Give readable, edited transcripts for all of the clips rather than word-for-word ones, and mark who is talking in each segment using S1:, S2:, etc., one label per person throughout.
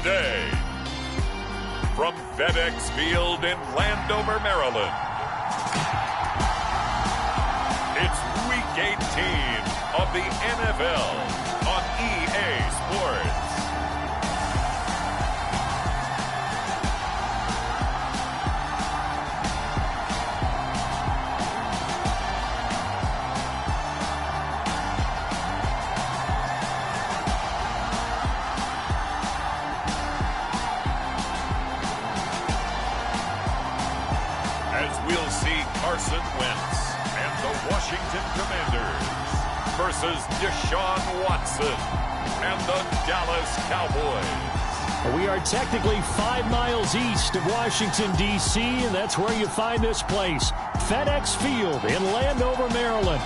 S1: today. From FedEx Field in Landover, Maryland, it's Week 18 of the NFL on EA Sports. We'll see Carson Wentz and the Washington Commanders versus Deshaun Watson and the Dallas Cowboys.
S2: We are technically 5 miles east of Washington, D.C., and that's where you find this place, FedEx Field in Landover, Maryland.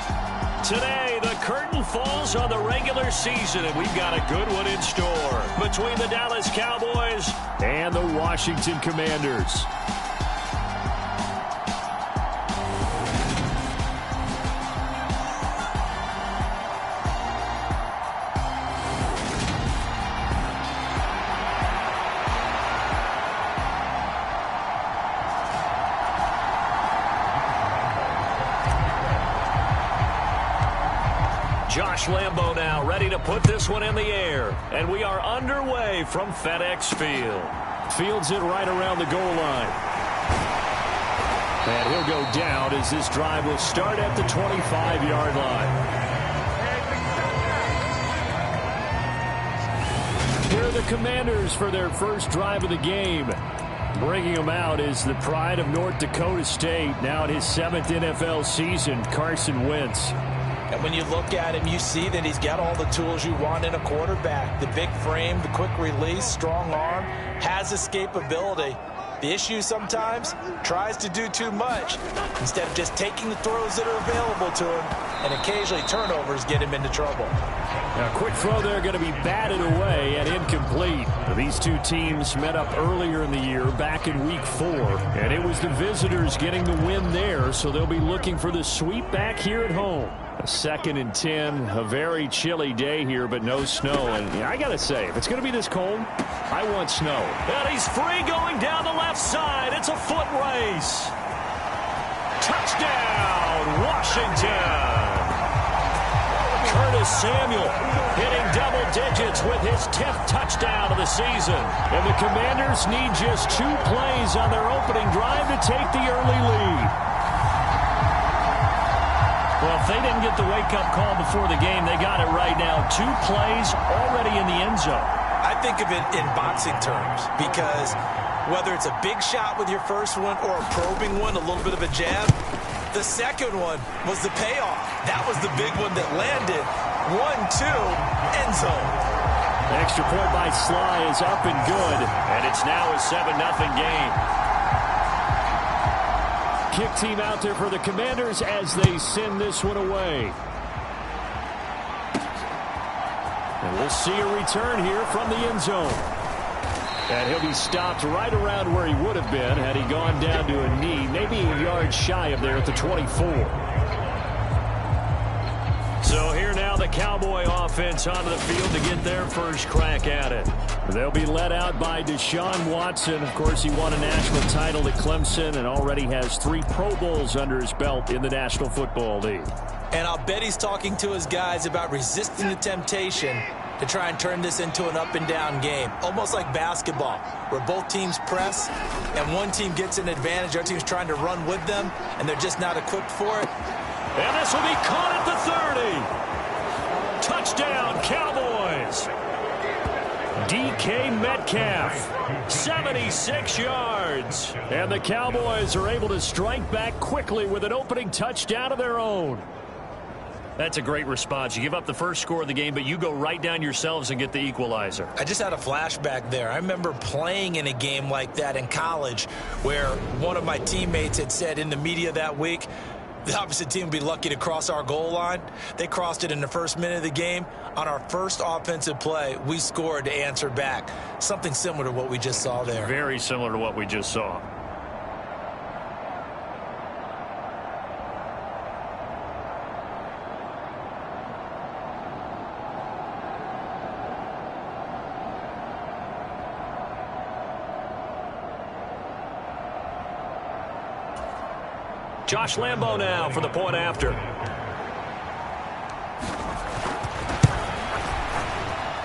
S2: Today, the curtain falls on the regular season, and we've got a good one in store between the Dallas Cowboys and the Washington Commanders. Josh Lambo now ready to put this one in the air. And we are underway from FedEx Field. Fields it right around the goal line. And he'll go down as this drive will start at the 25-yard line. Here are the Commanders for their first drive of the game. Bringing him out is the pride of North Dakota State. Now in his 7th NFL season, Carson Wentz.
S3: And when you look at him, you see that he's got all the tools you want in a quarterback. The big frame, the quick release, strong arm, has escapability. The issue sometimes, tries to do too much instead of just taking the throws that are available to him, and occasionally turnovers get him into trouble.
S2: Now, quick throw there going to be batted away and incomplete. These two teams met up earlier in the year back in Week 4, and it was the visitors getting the win there, so they'll be looking for the sweep back here at home. A 2nd and 10, a very chilly day here, but no snow. And I got to say, if it's going to be this cold, I want snow. And he's free going down the left side. It's a foot race. Touchdown, Washington. Curtis Samuel hitting double digits with his 10th touchdown of the season. And the Commanders need just 2 plays on their opening drive to take the early lead. Well, if they didn't get the wake-up call before the game, they got it right now. 2 plays already in the end zone.
S3: I think of it in boxing terms because whether it's a big shot with your first one or a probing one, a little bit of a jab, the second one was the payoff. That was the big one that landed. 1-2, end zone.
S2: The extra point by Sly is up and good, and it's now a 7-0 game. Kick team out there for the Commanders as they send this one away. And we'll see a return here from the end zone. And he'll be stopped right around where he would have been had he gone down to a knee, maybe a yard shy of there at the 24. So here now the Cowboy offense onto the field to get their first crack at it. They'll be led out by Deshaun Watson. Of course, he won a national title at Clemson and already has 3 Pro Bowls under his belt in the National Football League.
S3: And I'll bet he's talking to his guys about resisting the temptation to try and turn this into an up-and-down game. Almost like basketball, where both teams press, and one team gets an advantage. Our team's trying to run with them, and they're just not equipped for it.
S2: And this will be caught at the 30. Touchdown, Cowboys. DK Metcalf, 76 yards. And the Cowboys are able to strike back quickly with an opening touchdown of their own. That's a great response. You give up the first score of the game, but you go right down yourselves and get the equalizer.
S3: I just had a flashback there. I remember playing in a game like that in college where one of my teammates had said in the media that week, the opposite team would be lucky to cross our goal line. They crossed it in the first minute of the game. On our first offensive play, we scored to answer back. Something similar to what we just saw there.
S2: Very similar to what we just saw. Josh Lambo now for the point after.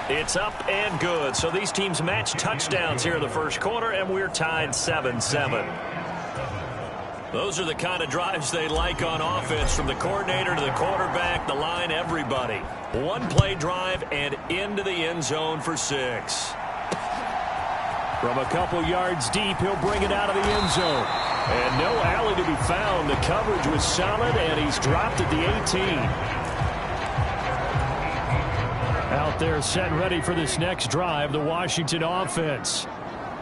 S2: It's up and good. So these teams match touchdowns here in the first quarter, and we're tied 7-7. Those are the kind of drives they like on offense, from the coordinator to the quarterback, the line, everybody. One play drive and into the end zone for 6. From a couple yards deep, he'll bring it out of the end zone. And no alley to be found. The coverage was solid, and he's dropped at the 18. Out there set and ready for this next drive, the Washington offense.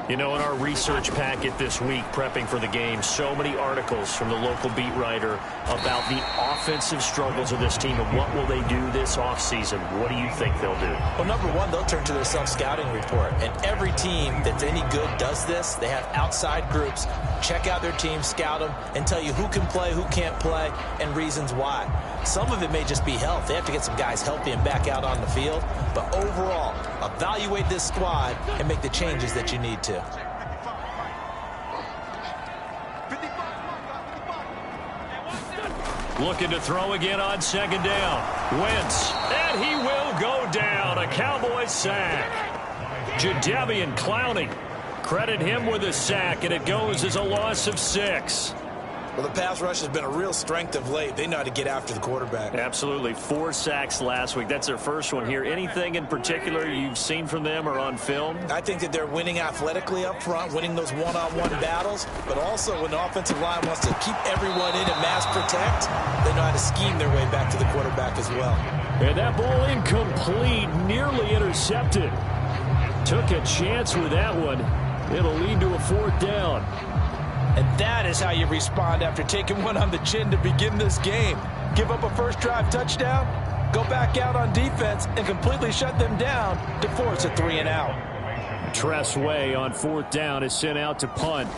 S2: You know, in our research packet this week, prepping for the game, so many articles from the local beat writer about the offensive struggles of this team and what will they do this offseason. What do you think they'll do?
S3: Well, number one, they'll turn to their self-scouting report. And every team that's any good does this. They have outside groups. Check out their team, scout them, and tell you who can play, who can't play, and reasons why. Some of it may just be health. They have to get some guys healthy and back out on the field. But overall, evaluate this squad and make the changes that you need to.
S2: Looking to throw again on second down. Wentz, and he will go down. A Cowboys sack. Jadeveon Clowney. Credit him with a sack, and it goes as a loss of 6.
S3: Well, the pass rush has been a real strength of late. They know how to get after the quarterback.
S2: Absolutely. 4 sacks last week. That's their first one here. Anything in particular you've seen from them or on film?
S3: I think that they're winning athletically up front, winning those one-on-one battles, but also when the offensive line wants to keep everyone in and mass protect, they know how to scheme their way back to the quarterback as well.
S2: And that ball incomplete, nearly intercepted. Took a chance with that one. It'll lead to a 4th down.
S3: And that is how you respond after taking one on the chin to begin this game. Give up a first drive touchdown, go back out on defense, and completely shut them down to force a 3-and-out.
S2: Tress Way on 4th down is sent out to punt.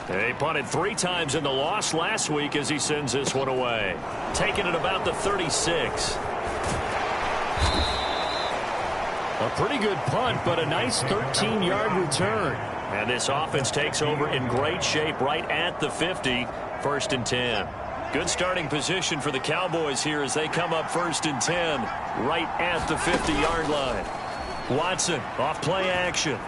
S2: They punted 3 times in the loss last week as he sends this one away. Taking it about the 36. A pretty good punt, but a nice 13-yard return. And this offense takes over in great shape right at the 50, 1st and 10. Good starting position for the Cowboys here as they come up 1st and 10 right at the 50-yard line. Watson off play action.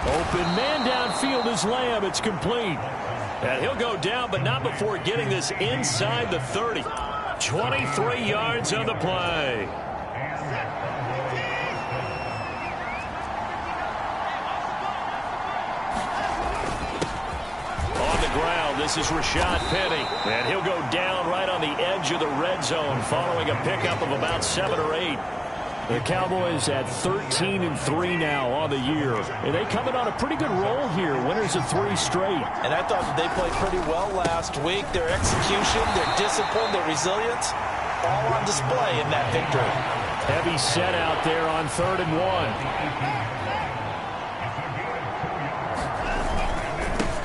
S2: Open man downfield is Lamb. It's complete. And he'll go down, but not before getting this inside the 30. 23 yards on the play. This is Rashad Penny, and he'll go down right on the edge of the red zone following a pickup of about 7 or 8. The Cowboys at 13-3 now on the year, and they come in on a pretty good roll here, winners of 3 straight.
S3: And I thought that they played pretty well last week. Their execution, their discipline, their resilience, all on display in that victory.
S2: Heavy set out there on 3rd and 1.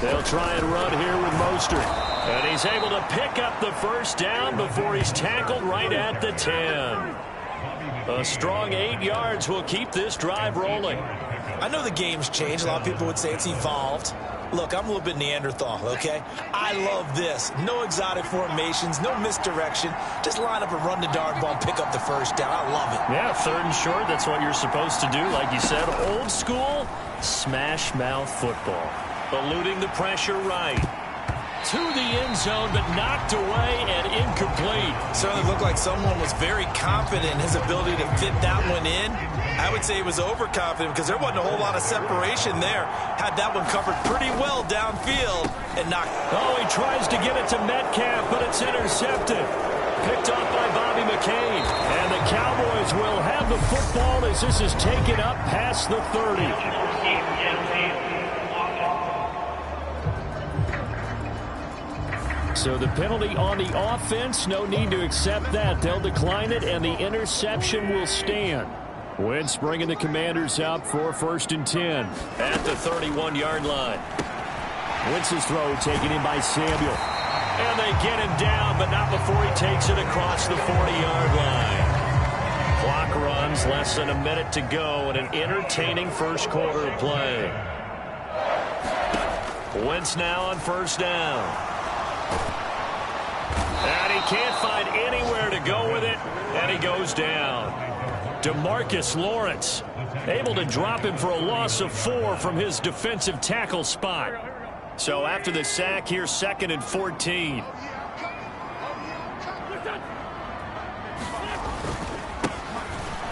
S2: They'll try and run here with Mostert. And he's able to pick up the first down before he's tackled right at the 10. A strong 8 yards will keep this drive rolling.
S3: I know the game's changed. A lot of people would say it's evolved. Look, I'm a little bit Neanderthal, okay? I love this. No exotic formations, no misdirection. Just line up and run the darn ball and pick up the first down. I love it.
S2: Yeah, 3rd and short, that's what you're supposed to do. Like you said, old school, smash mouth football. Eluding the pressure right. To the end zone, but knocked away and incomplete.
S3: Certainly looked like someone was very confident in his ability to fit that one in. I would say he was overconfident because there wasn't a whole lot of separation there. Had that one covered pretty well downfield and knocked.
S2: Oh, he tries to get it to Metcalf, but it's intercepted. Picked off by Bobby McCain. And the Cowboys will have the football as this is taken up past the 30. So the penalty on the offense, no need to accept that. They'll decline it, and the interception will stand. Wentz bringing the Commanders up for 1st and 10 at the 31-yard line. Wentz's throw taken in by Samuel. And they get him down, but not before he takes it across the 40-yard line. Clock runs, less than a minute to go, and an entertaining first quarter of play. Wentz now on first down. And he can't find anywhere to go with it, and he goes down. DeMarcus Lawrence able to drop him for a loss of 4 from his defensive tackle spot. So after the sack, here's 2nd and 14.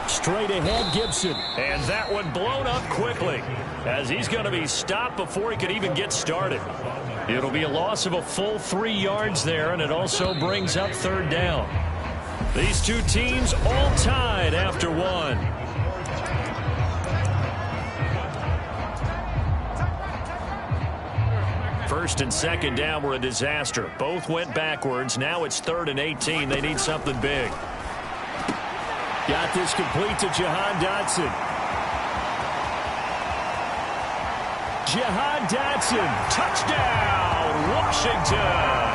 S2: Straight ahead, Gibson. And that one blown up quickly as he's going to be stopped before he could even get started. It'll be a loss of a full 3 yards there, and it also brings up 3rd down. These two teams all tied after 1. First and 2nd down were a disaster. Both went backwards. Now it's 3rd and 18. They need something big. Got this complete to Jahan Dotson. Jahan Dotson, touchdown, Washington.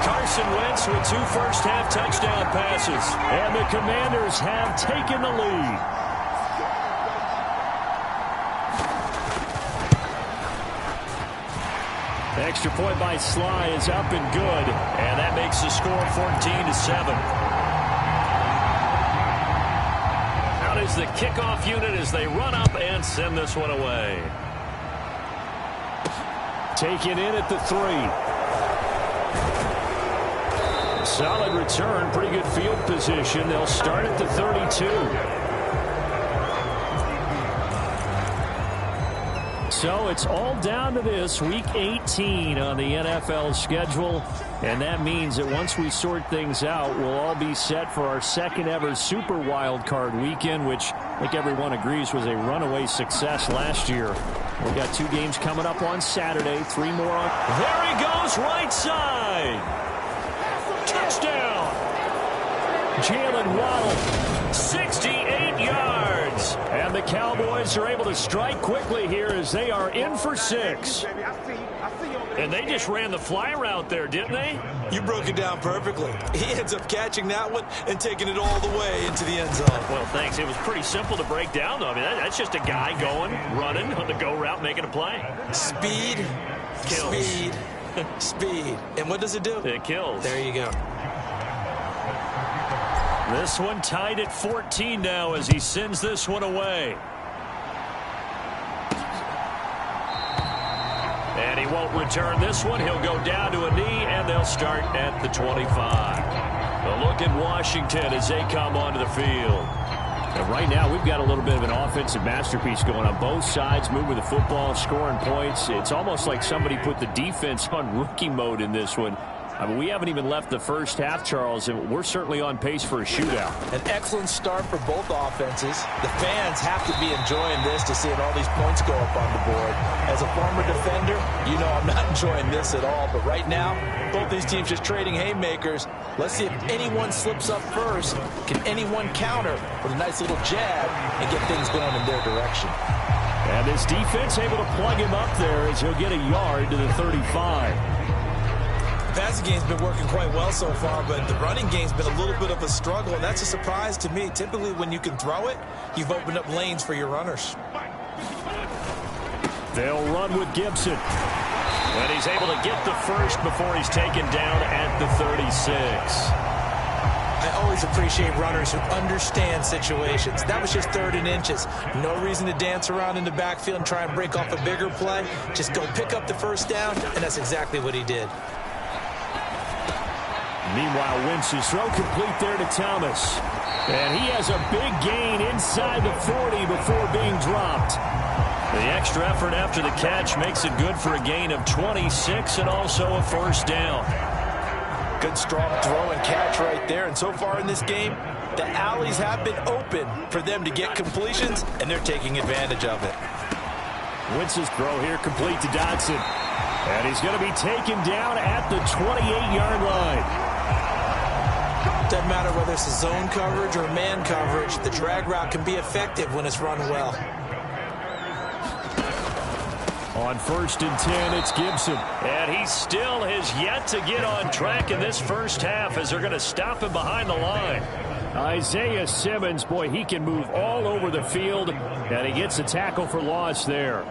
S2: Carson Wentz with 2 first-half touchdown passes. And the Commanders have taken the lead. Extra point by Sly is up and good. And that makes the score 14-7. Out is the kickoff unit as they run up and send this one away. Taken in at the 3. Solid return, pretty good field position. They'll start at the 32. So it's all down to this, Week 18 on the NFL schedule. And that means that once we sort things out, we'll all be set for our 2nd ever Super Wild Card weekend, which I think everyone agrees was a runaway success last year. We've got 2 games coming up on Saturday, 3 more on. There he goes, right side. Touchdown. Jalen Waddle, 68 yards. And the Cowboys are able to strike quickly here as they are in for 6. And they just ran the fly route there, didn't they?
S3: You broke it down perfectly. He ends up catching that one and taking it all the way into the end zone.
S2: Well, thanks. It was pretty simple to break down, though. I mean, that's just a guy going, running on the go route, making a play.
S3: Speed,
S2: kills.
S3: Speed, speed. And what does it do?
S2: It kills.
S3: There you go.
S2: This one tied at 14 now as he sends this one away. And he won't return this one. He'll go down to a knee, and they'll start at the 25. A look at Washington as they come onto the field. And right now, we've got a little bit of an offensive masterpiece going on both sides, moving the football, scoring points. It's almost like somebody put the defense on rookie mode in this one. I mean, we haven't even left the first half, Charles, and we're certainly on pace for a shootout.
S3: An excellent start for both offenses. The fans have to be enjoying this to seeing all these points go up on the board. As a former defender, you know I'm not enjoying this at all. But right now, both these teams just trading haymakers. Let's see if anyone slips up first. Can anyone counter with a nice little jab and get things going in their direction?
S2: And this defense able to plug him up there as he'll get a yard to the 35.
S3: The passing game's been working quite well so far, but the running game's been a little bit of a struggle, and that's a surprise to me. Typically, when you can throw it, you've opened up lanes for your runners.
S2: They'll run with Gibson. And he's able to get the first before he's taken down at the 36.
S3: I always appreciate runners who understand situations. That was just 3rd and inches. No reason to dance around in the backfield and try and break off a bigger play. Just go pick up the first down, and that's exactly what he did.
S2: Meanwhile, Wentz's throw complete there to Thomas. And he has a big gain inside the 40 before being dropped. The extra effort after the catch makes it good for a gain of 26 and also a first down.
S3: Good strong throw and catch right there. And so far in this game, the alleys have been open for them to get completions, and they're taking advantage of it.
S2: Wentz's throw here complete to Dotson. And he's going to be taken down at the 28-yard line.
S3: Doesn't matter whether it's a zone coverage or man coverage, the drag route can be effective when it's run well.
S2: On 1st and 10, it's Gibson. And he still has yet to get on track in this first half as they're going to stop him behind the line. Isaiah Simmons, boy, he can move all over the field, and he gets a tackle for loss there.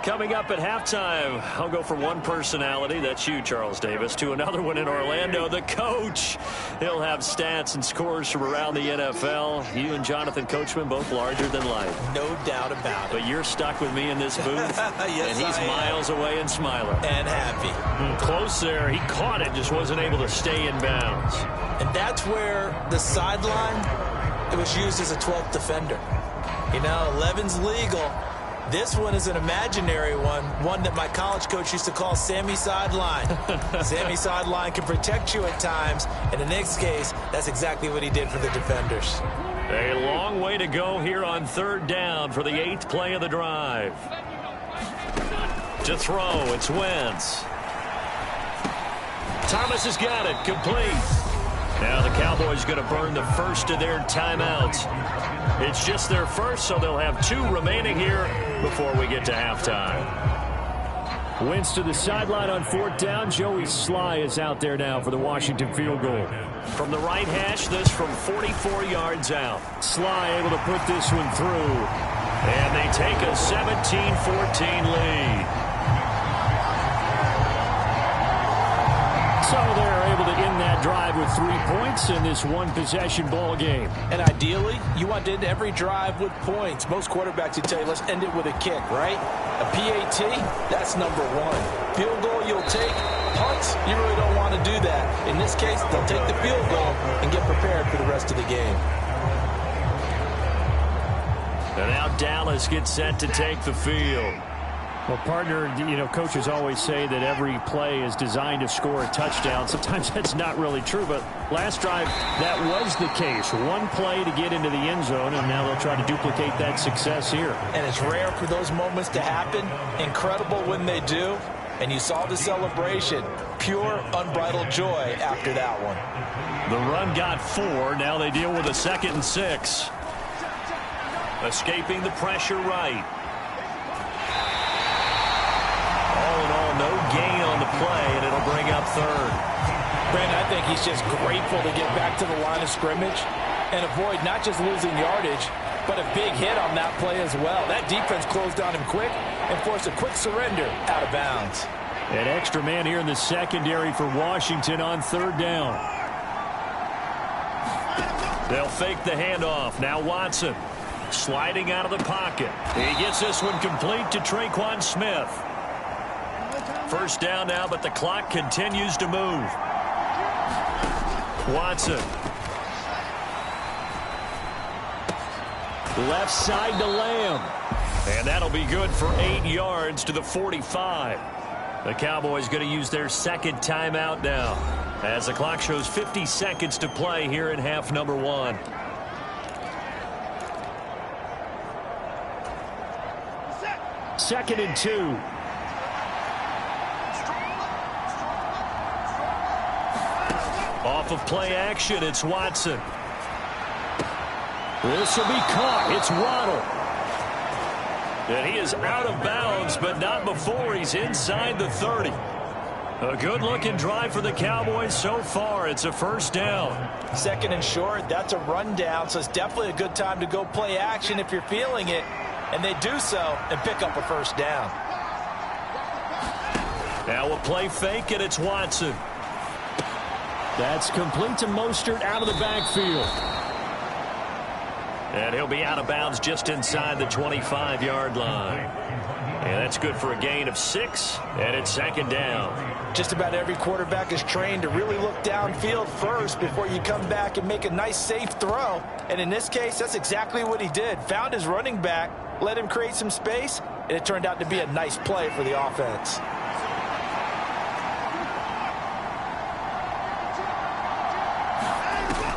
S2: Coming up at halftime, I'll go from one personality, that's you, Charles Davis, to another one in Orlando, the coach. He'll have stats and scores from around the NFL. You and Jonathan Coachman, both larger than life.
S3: No doubt about it.
S2: But you're stuck with me in this booth,
S3: yes,
S2: and he's miles away and smiling.
S3: And happy.
S2: Close there. He caught it, just wasn't able to stay in bounds.
S3: And that's where the sideline, it was used as a 12th defender. You know, 11's legal. This one is an imaginary one that my college coach used to call Sammy Sideline. Sammy Sideline can protect you at times, and in this case, that's exactly what he did for the defenders.
S2: A long way to go here on third down for the 8th play of the drive. To throw, it's Wentz. Thomas has got it, complete. Now the Cowboys going to burn the first of their timeouts. It's just their first, so they'll have 2 remaining here before we get to halftime. Wentz to the sideline on 4th down. Joey Sly is out there now for the Washington field goal. From the right hash, this from 44 yards out. Sly able to put this one through. And they take a 17-14 lead. So they're able to end that drive with 3 points in this one-possession ball game.
S3: And ideally, you want to end every drive with points. Most quarterbacks would tell you, let's end it with a kick, right? A PAT, that's number 1. Field goal you'll take. Punts, you really don't want to do that. In this case, they'll take the field goal and get prepared for the rest of the game.
S2: And now Dallas gets set to take the field.
S4: Well, partner, you know, coaches always say that every play is designed to score a touchdown. Sometimes that's not really true, but last drive, that was the case. One play to get into the end zone, and now they'll try to duplicate that success here.
S3: And it's rare for those moments to happen. Incredible when they do. And you saw the celebration. Pure, unbridled joy after that one.
S2: The run got 4. Now they deal with a 2nd and 6. Escaping the pressure right. No gain on the play, and it'll bring up 3rd.
S3: Brandon, I think he's just grateful to get back to the line of scrimmage and avoid not just losing yardage, but a big hit on that play as well. That defense closed on him quick and forced a quick surrender out of bounds.
S2: An extra man here in the secondary for Washington on 3rd down. They'll fake the handoff. Now Watson sliding out of the pocket. He gets this one complete to Traquan Smith. First down now, but the clock continues to move. Watson. Left side to Lamb. And that'll be good for 8 yards to the 45. The Cowboys going to use their 2nd timeout now, as the clock shows 50 seconds to play here in half number 1.
S4: Second and 2.
S2: Off of play action, it's Watson. This will be caught. It's Waddle. And he is out of bounds, but not before he's inside the 30. A good-looking drive for the Cowboys so far. It's a first down.
S3: 2nd and short, that's a rundown, so it's definitely a good time to go play action if you're feeling it. And they do so and pick up a first down.
S2: Now a play fake, and it's Watson.
S4: That's complete to Mostert out of the backfield.
S2: And he'll be out of bounds just inside the 25-yard line. And that's good for a gain of 6, and it's 2nd down.
S3: Just about every quarterback is trained to really look downfield first before you come back and make a nice, safe throw. And in this case, that's exactly what he did. Found his running back, let him create some space, and it turned out to be a nice play for the offense.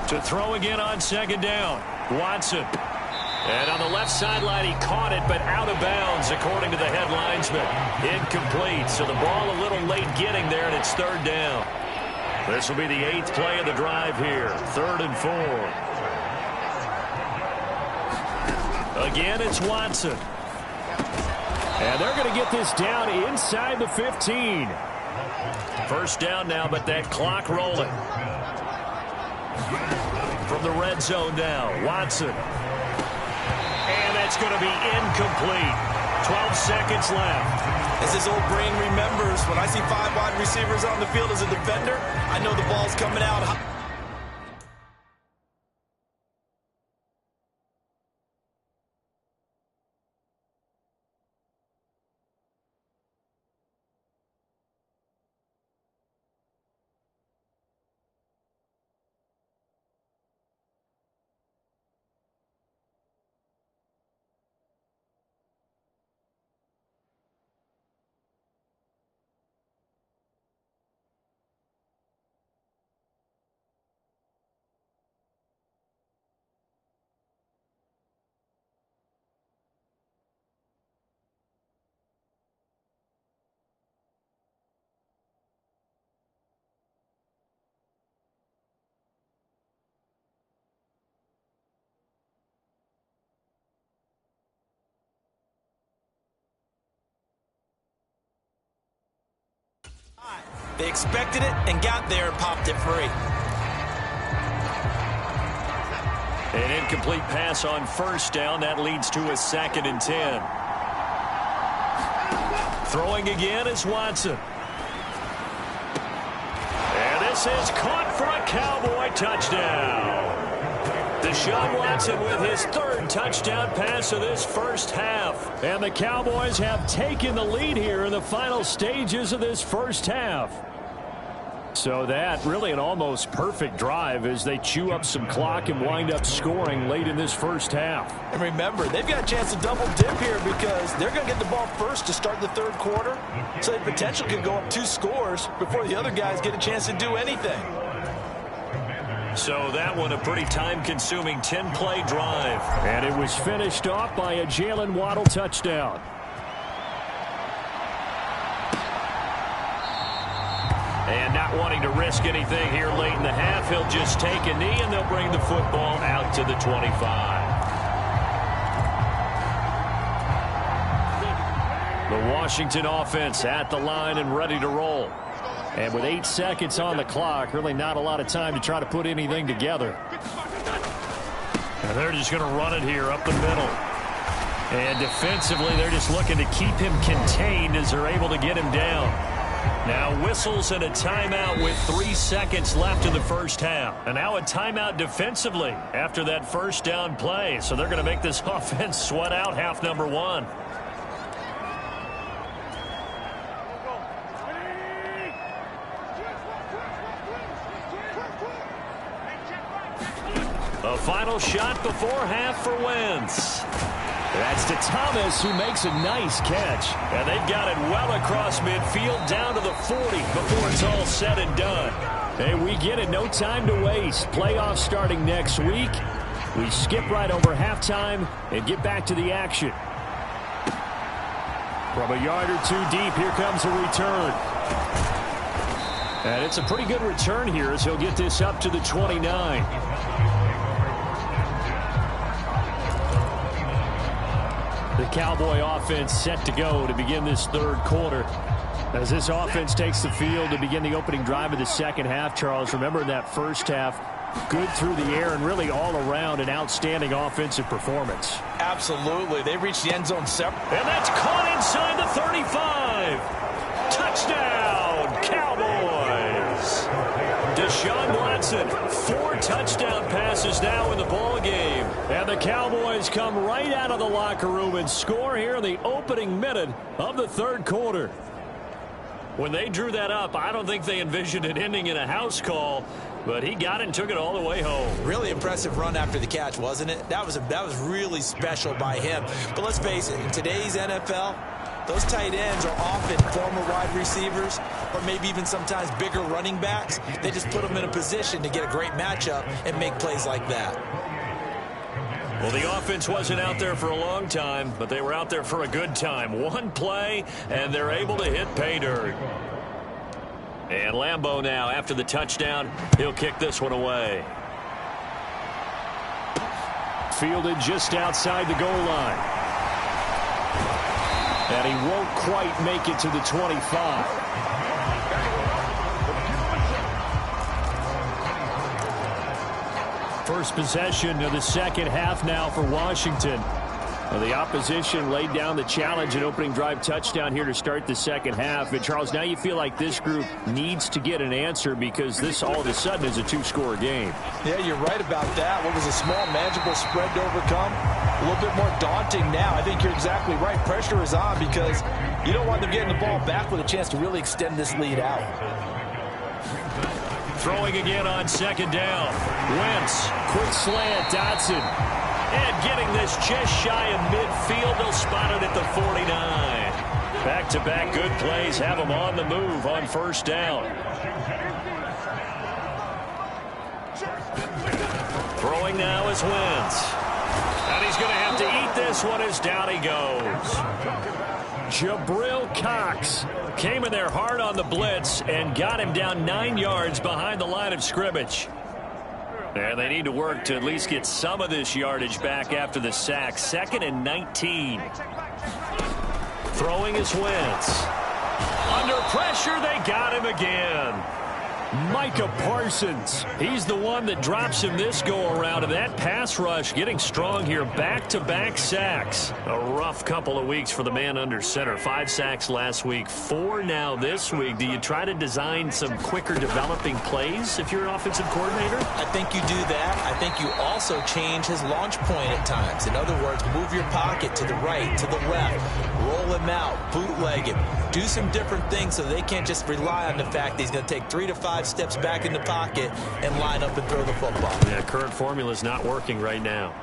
S2: To throw again on 2nd down. Watson. And on the left sideline, he caught it, but out of bounds, according to the head linesman. Incomplete, so the ball a little late getting there, and it's 3rd down. This will be the 8th play of the drive here. 3rd and 4. Again, it's Watson.
S4: And they're going to get this down inside the 15.
S2: First down now, but that clock rolling. From the red zone now, Watson. And that's going to be incomplete. 12 seconds left.
S3: As his old brain remembers, when I see 5 wide receivers on the field as a defender, I know the ball's coming out. They expected it and got there and popped it free.
S2: An incomplete pass on first down. That leads to a 2nd and 10. Throwing again is Watson. And this is caught for a Cowboy touchdown. Deshaun Watson with his 3rd touchdown pass of this first half. And the Cowboys have taken the lead here in the final stages of this first half. So that really an almost perfect drive as they chew up some clock and wind up scoring late in this first half.
S3: And remember, they've got a chance to double dip here because they're going to get the ball first to start the 3rd quarter. So the potential could go up 2 scores before the other guys get a chance to do anything.
S2: So that one a pretty time-consuming 10-play drive.
S4: And it was finished off by a Jalen Waddle touchdown.
S2: And not wanting to risk anything here late in the half, he'll just take a knee and they'll bring the football out to the 25. The Washington offense at the line and ready to roll. And with 8 seconds on the clock, really not a lot of time to try to put anything together. And they're just going to run it here up the middle. And defensively, they're just looking to keep him contained as they're able to get him down. Now whistles and a timeout with 3 seconds left in the first half. And now a timeout defensively after that first down play. So they're going to make this offense sweat out half number 1. A final shot before half for Wentz. That's to Thomas, who makes a nice catch. And they've got it well across midfield down to the 40 before it's all said and done.
S4: Hey, we get it. No time to waste. Playoffs starting next week. We skip right over halftime and get back to the action. From a yard or 2 deep, here comes a return. And it's a pretty good return here as he'll get this up to the 29. The Cowboy offense set to go to begin this 3rd quarter. As this offense takes the field to begin the opening drive of the second half, Charles, remember in that first half, good through the air and really all around an outstanding offensive performance.
S3: Absolutely. They reached the end zone separate.
S2: And that's caught inside the 35. Touchdown, Cowboys. Deshaun Watson, 4 touchdown passes now in the ball game. And the Cowboys come right out of the locker room and score here in the opening minute of the 3rd quarter. When they drew that up, I don't think they envisioned it ending in a house call, but he got it and took it all the way home.
S3: Really impressive run after the catch, wasn't it? That was really special by him. But let's face it, in today's NFL, those tight ends are often former wide receivers or maybe even sometimes bigger running backs. They just put them in a position to get a great matchup and make plays like that.
S2: Well, the offense wasn't out there for a long time, but they were out there for a good time. 1 play, and they're able to hit pay dirt. And Lambeau now, after the touchdown, he'll kick this one away.
S4: Fielded just outside the goal line. And he won't quite make it to the 25. First possession of the second half now for Washington.
S2: Well, the opposition laid down the challenge, an opening drive touchdown here to start the second half. And, Charles, now you feel like this group needs to get an answer because this all of a sudden is a two-score game.
S3: Yeah, you're right about that. What was a small, manageable spread to overcome? A little bit more daunting now. I think you're exactly right. Pressure is on because you don't want them getting the ball back with a chance to really extend this lead out.
S2: Throwing again on second down. Wentz, quick slant, Dotson. And getting this just shy of midfield. They'll spot it at the 49. Back-to-back good plays have them on the move on first down. Throwing now is Wentz. And he's going to have to eat this one as down he goes. Jabril Cox came in there hard on the blitz and got him down 9 yards behind the line of scrimmage. And they need to work to at least get some of this yardage back after the sack. 2nd and 19. Throwing is Wentz. Under pressure, they got him again. Micah Parsons. He's the one that drops him this go-around. And that pass rush getting strong here. Back-to-back sacks. A rough couple of weeks for the man under center. 5 sacks last week. 4 now this week. Do you try to design some quicker developing plays if you're an offensive coordinator?
S3: I think you do that. I think you also change his launch point at times. In other words, move your pocket to the right, to the left. Roll him out. Bootleg him. Do some different things so they can't just rely on the fact that he's going to take 3 to 5 steps back in the pocket and line up and throw the football.
S2: Yeah, current formula is not working right now.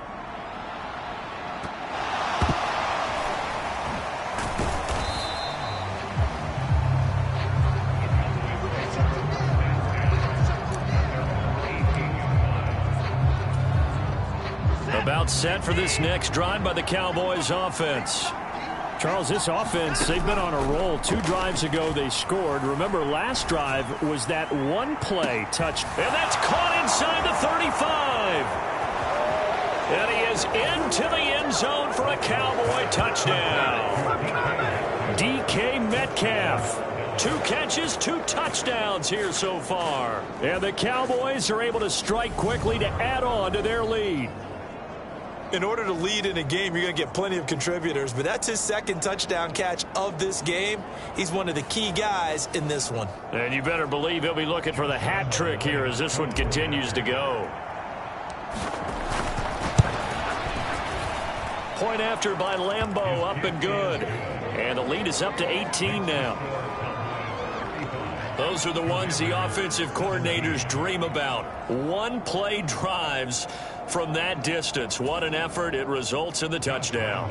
S2: About set for this next drive by the Cowboys offense. Charles, this offense, they've been on a roll. 2 drives ago, they scored. Remember, last drive was that one play touch. And that's caught inside the 35. And he is into the end zone for a Cowboy touchdown. DK Metcalf. 2 catches, 2 touchdowns here so far. And the Cowboys are able to strike quickly to add on to their lead.
S3: In order to lead in a game, you're going to get plenty of contributors, but that's his 2nd touchdown catch of this game. He's one of the key guys in this one.
S2: And you better believe he'll be looking for the hat trick here as this one continues to go. Point after by Lambeau, up and good. And the lead is up to 18 now. Those are the ones the offensive coordinators dream about. One-play drives from that distance. What an effort. It results in the touchdown.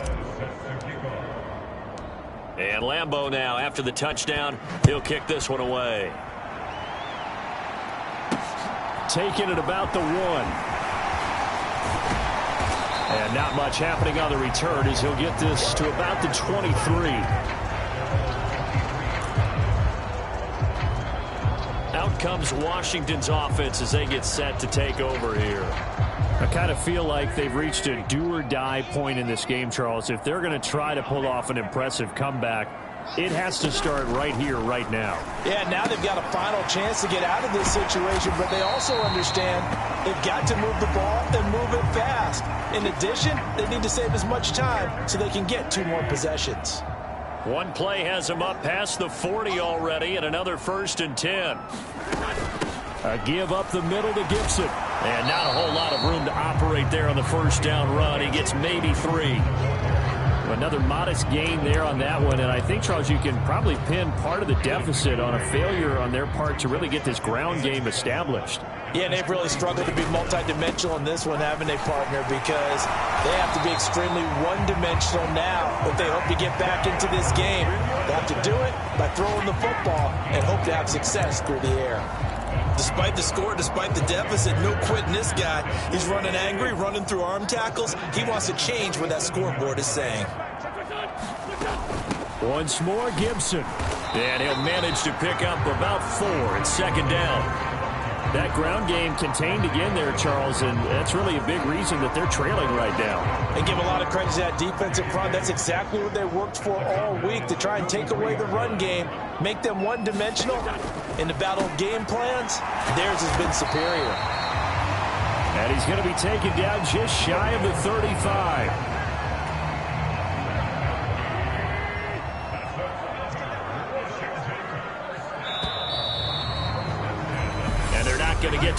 S2: And Lambeau now, after the touchdown, he'll kick this one away. Taking it about the 1. And not much happening on the return as he'll get this to about the 23. Out comes Washington's offense as they get set to take over here. I kind of feel like they've reached a do-or-die point in this game, Charles. If they're going to try to pull off an impressive comeback, it has to start right here, right now.
S3: Yeah, now they've got a final chance to get out of this situation, but they also understand they've got to move the ball and move it fast. In addition, they need to save as much time so they can get 2 more possessions.
S2: One play has them up past the 40 already, and another 1st and 10. A give up the middle to Gibson. And not a whole lot of room to operate there on the first down run. He gets maybe 3. Another modest gain there on that one. And I think, Charles, you can probably pin part of the deficit on a failure on their part to really get this ground game established.
S3: Yeah, and they've really struggled to be multidimensional in this one, haven't they, partner? Because they have to be extremely one-dimensional now if they hope to get back into this game. They have to do it by throwing the football and hope to have success through the air. Despite the score, despite the deficit, no quitting this guy. He's running angry, running through arm tackles. He wants to change what that scoreboard is saying.
S2: Once more, Gibson. And he'll manage to pick up about 4 at 2nd down. That ground game contained again there, Charles, and that's really a big reason that they're trailing right now.
S3: They give a lot of credit to that defensive front. That's exactly what they worked for all week, to try and take away the run game, make them one-dimensional. In the battle of game plans, theirs has been superior.
S2: And he's going to be taken down just shy of the 35.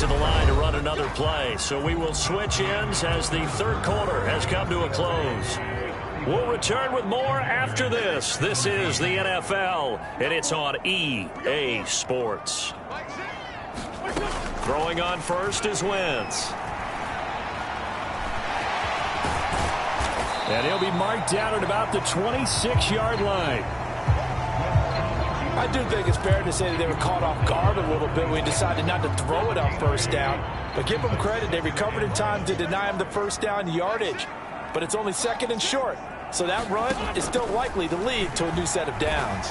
S2: to the line to run another play. So we will switch ends as the third quarter has come to a close. We'll return with more after this. This is the NFL, and it's on EA Sports. Throwing on first is Wentz. And he'll be marked down at about the 26-yard line.
S3: I do think it's fair to say that they were caught off guard a little bit when we decided not to throw it on first down. But give them credit. They recovered in time to deny him the first down yardage. But it's only second and short. So that run is still likely to lead to a new set of downs.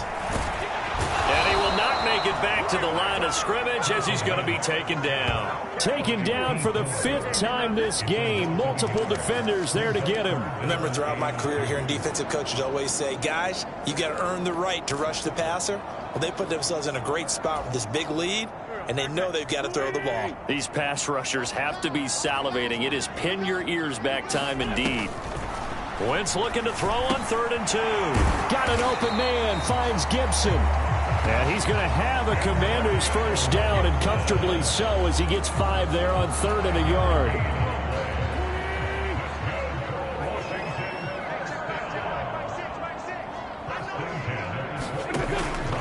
S2: And he will not make it back to the line of scrimmage as he's going to be taken down.
S4: Taken down for the 5th time this game. Multiple defenders there to get him.
S3: Remember, throughout my career here in defensive coaches always say, guys, you got to earn the right to rush the passer. Well, they put themselves in a great spot with this big lead, and they know they've got to throw the ball.
S2: These pass rushers have to be salivating. It is pin your ears back time indeed. Wentz looking to throw on 3rd and 2.
S4: Got an open man, finds Gibson. And he's going to have a Commander's first down, and comfortably so, as he gets 5 there on 3rd and a yard.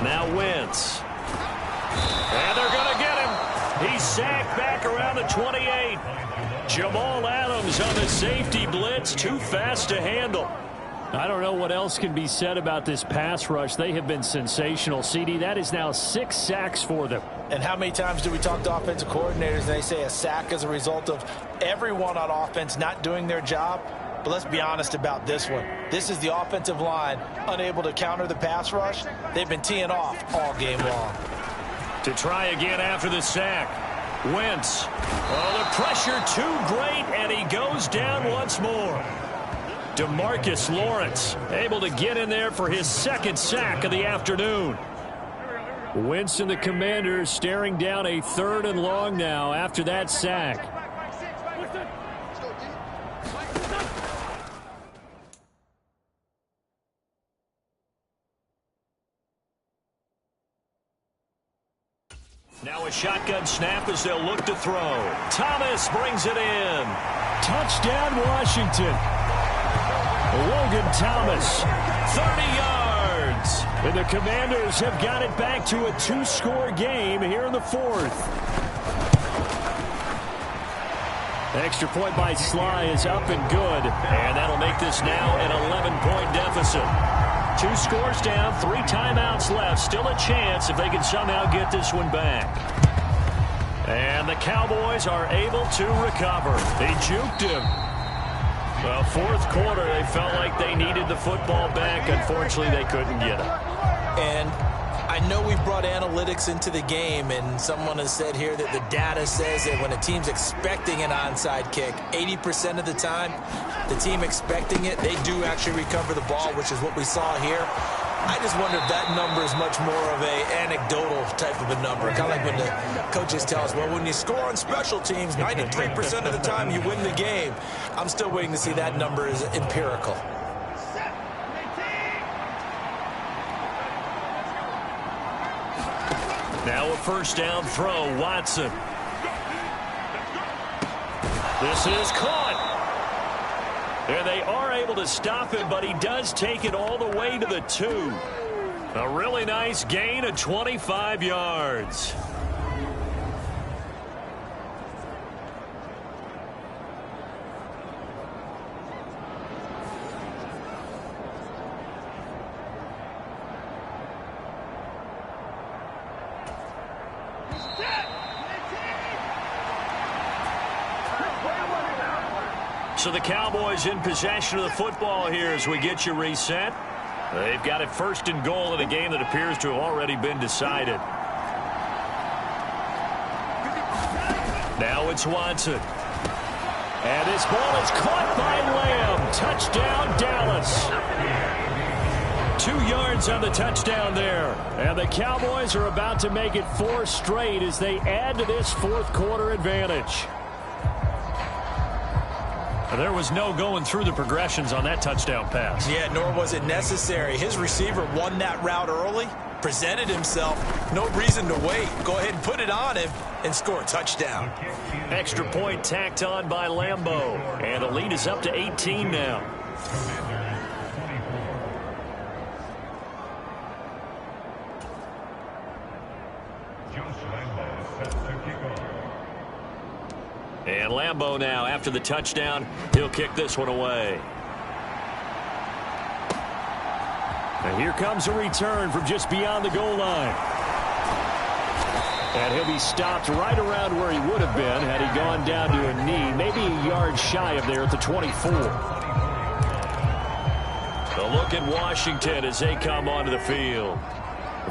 S2: Now Wentz. And they're going to get him. He's sacked back around the 28. Jamal Adams on the safety blitz, too fast to handle.
S4: I don't know what else can be said about this pass rush. They have been sensational, CD. That is now 6 sacks for them.
S3: And how many times do we talk to offensive coordinators and they say a sack is a result of everyone on offense not doing their job? But let's be honest about this one. This is the offensive line unable to counter the pass rush. They've been teeing off all game long.
S2: To try again after the sack. Wentz. Oh, the pressure too great, and he goes down once more. DeMarcus Lawrence able to get in there for his 2nd sack of the afternoon.
S4: Wentz and the Commanders staring down a 3rd and long now after that sack.
S2: Now a shotgun snap as they'll look to throw. Thomas brings it in.
S4: Touchdown, Washington. Logan Thomas,
S2: 30 yards.
S4: And the Commanders have got it back to a 2-score game here in the 4th. Extra point by Sly is up and good. And that'll make this now an 11-point deficit. 2 scores down, 3 timeouts left. Still a chance if they can somehow get this one back. And the Cowboys are able to recover. They juked him. Well, 4th quarter, they felt like they needed the football back. Unfortunately, they couldn't get it.
S3: And I know we brought analytics into the game, and someone has said here that the data says that when a team's expecting an onside kick, 80% of the time, the team expecting it, they do actually recover the ball, which is what we saw here. I just wonder if that number is much more of a anecdotal type of a number. Kind of like when the coaches tell us, well, when you score on special teams, 93% of the time you win the game. I'm still waiting to see that number is empirical.
S2: Now a first down throw, Watson. This is caught. And they are able to stop him, but he does take it all the way to the 2. A really nice gain of 25 yards. So the Cowboys in possession of the football here as we get you reset. They've got it 1st and goal in a game that appears to have already been decided. Now it's Watson. And this ball is caught by Lamb. Touchdown, Dallas. 2 yards on the touchdown there. And the Cowboys are about to make it 4 straight as they add to this 4th quarter advantage. There was no going through the progressions on that touchdown pass.
S3: Yeah, nor was it necessary. His receiver won that route early, presented himself. No reason to wait. Go ahead and put it on him. and score a touchdown.
S2: Extra point tacked on by Lambeau. And the lead is up to 18 now. And Lambeau now, after the touchdown, he'll kick this one away. And here comes a return from just beyond the goal line. And he'll be stopped right around where he would have been had he gone down to a knee, maybe a yard shy of there at the 24. The look at Washington as they come onto the field.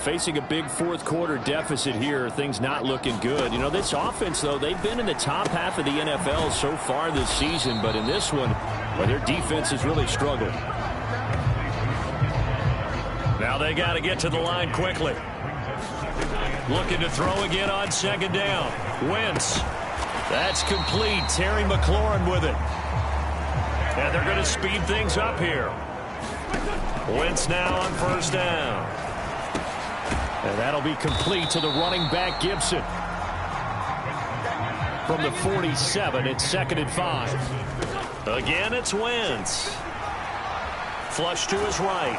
S2: Facing a big fourth quarter deficit here, things not looking good. You know, this offense, though, they've been in the top half of the NFL so far this season, but in this one, well, their defense has really struggled. Now they got to get to the line quickly. Looking to throw again on second down. Wentz. That's complete. Terry McLaurin with it. And they're going to speed things up here. Wentz now on first down. And that'll be complete to the running back Gibson. From the 47, it's 2nd and 5. Again, it's Wentz. Flush to his right.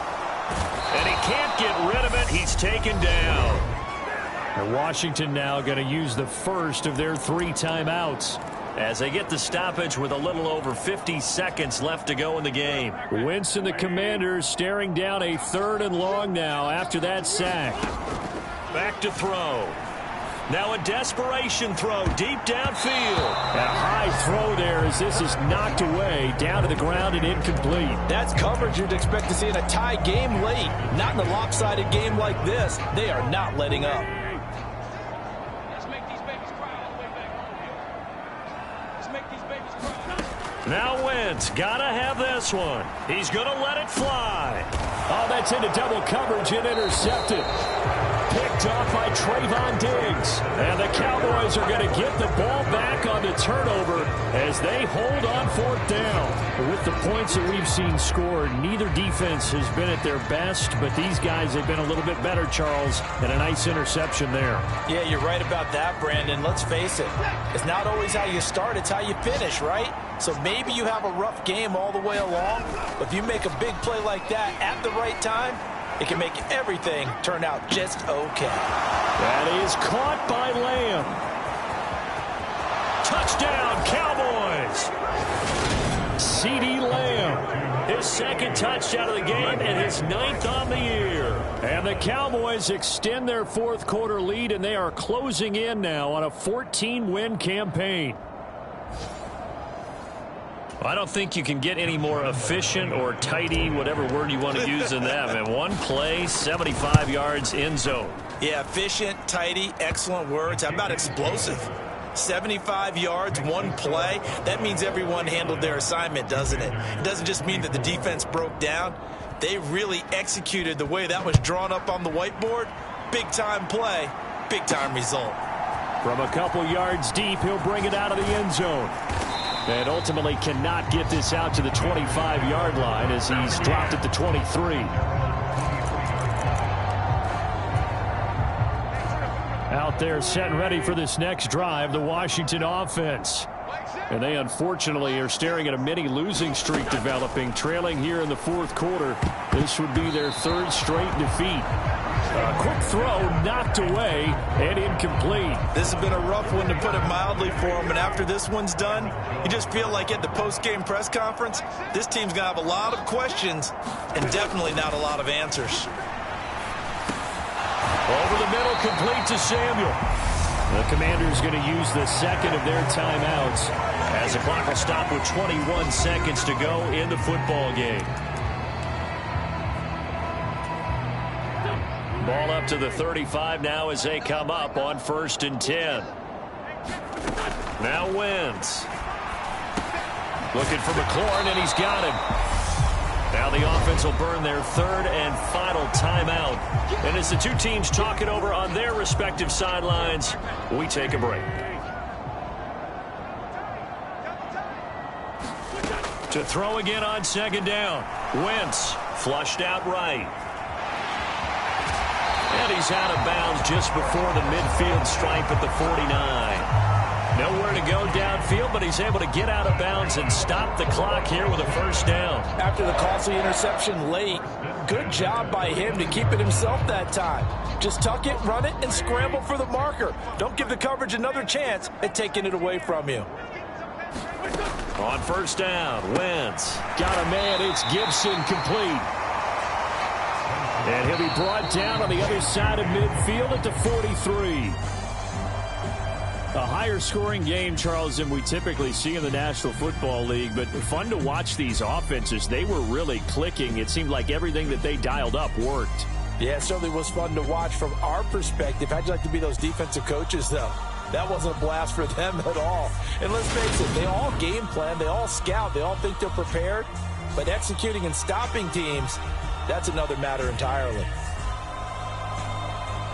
S2: And he can't get rid of it. He's taken down. And Washington now going to use the first of their 3 timeouts as they get the stoppage with a little over 50 seconds left to go in the game. Wentz and the Commanders staring down a 3rd and long now after that sack. Back to throw. Now a desperation throw deep downfield. A high throw there as this is knocked away down to the ground and incomplete.
S3: That's coverage you'd expect to see in a tie game late. Not in a lopsided game like this. They are not letting up.
S2: Now Wentz, gotta have this one. He's gonna let it fly. Oh, that's into double coverage and intercepted. Picked off by Trayvon Diggs. And the Cowboys are going to get the ball back on the turnover as they hold on 4th down. With the points that we've seen scored, neither defense has been at their best, but these guys have been a little bit better, Charles, and a nice interception there.
S3: Yeah, you're right about that, Brandon. Let's face it. It's not always how you start, it's how you finish, right? So maybe you have a rough game all the way along, but if you make a big play like that at the right time, it can make everything turn out just okay.
S2: That is caught by Lamb. Touchdown, Cowboys. CeeDee Lamb, his 2nd touchdown of the game and his 9th on the year. And the Cowboys extend their 4th quarter lead, and they are closing in now on a 14-win campaign. I don't think you can get any more efficient or tidy, whatever word you want to use in that. And one play, 75 yards in zone.
S3: Yeah, efficient, tidy, excellent words. How about explosive? 75 yards, one play. That means everyone handled their assignment, doesn't it? It doesn't just mean that the defense broke down. They really executed the way that was drawn up on the whiteboard. Big-time play, big-time result.
S2: From a couple yards deep, he'll bring it out of the end zone. And ultimately cannot get this out to the 25-yard line as he's dropped at the 23. Out there set and ready for this next drive, the Washington offense. And they unfortunately are staring at a mini losing streak developing, trailing here in the 4th quarter. This would be their 3rd straight defeat. A quick throw knocked away and incomplete.
S3: This has been a rough one, to put it mildly, for him. And after this one's done, you just feel like at the post-game press conference, this team's going to have a lot of questions and definitely not a lot of answers.
S2: Over the middle, complete to Samuel. The Commanders going to use the 2nd of their timeouts as the clock will stop with 21 seconds to go in the football game. Ball up to the 35 now as they come up on 1st and 10. Now Wentz. Looking for McLaurin, and he's got him. Now the offense will burn their 3rd and final timeout. And as the two teams talk it over on their respective sidelines, we take a break. To throw again on 2nd down. Wentz flushed out right. And And he's out of bounds just before the midfield stripe at the 49. Nowhere to go downfield, but he's able to get out of bounds and stop the clock here with a first down.
S3: After the costly interception late, good job by him to keep it himself that time. Just tuck it, run it, and scramble for the marker. Don't give the coverage another chance at taking it away from you.
S2: On first down, Wentz got a man. It's Gibson, complete. And he'll be brought down on the other side of midfield at the 43. A higher scoring game, Charles, than we typically see in the National Football League, but fun to watch these offenses. They were really clicking. It seemed like everything that they dialed up worked.
S3: Yeah, it certainly was fun to watch from our perspective. How'd you like to be those defensive coaches, though? That wasn't a blast for them at all. And let's face it, they all game plan, they all scout, they all think they're prepared, but executing and stopping teams, that's another matter entirely.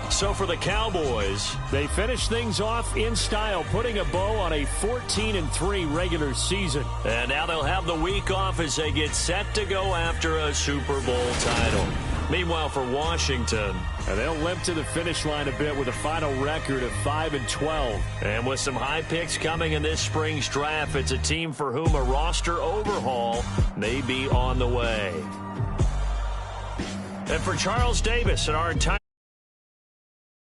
S2: So for the Cowboys, they finish things off in style, putting a bow on a 14-3 regular season. And now they'll have the week off as they get set to go after a Super Bowl title. Meanwhile, for Washington, they'll limp to the finish line a bit with a final record of 5-12. And with some high picks coming in this spring's draft, it's a team for whom a roster overhaul may be on the way. And for Charles Davis and our entire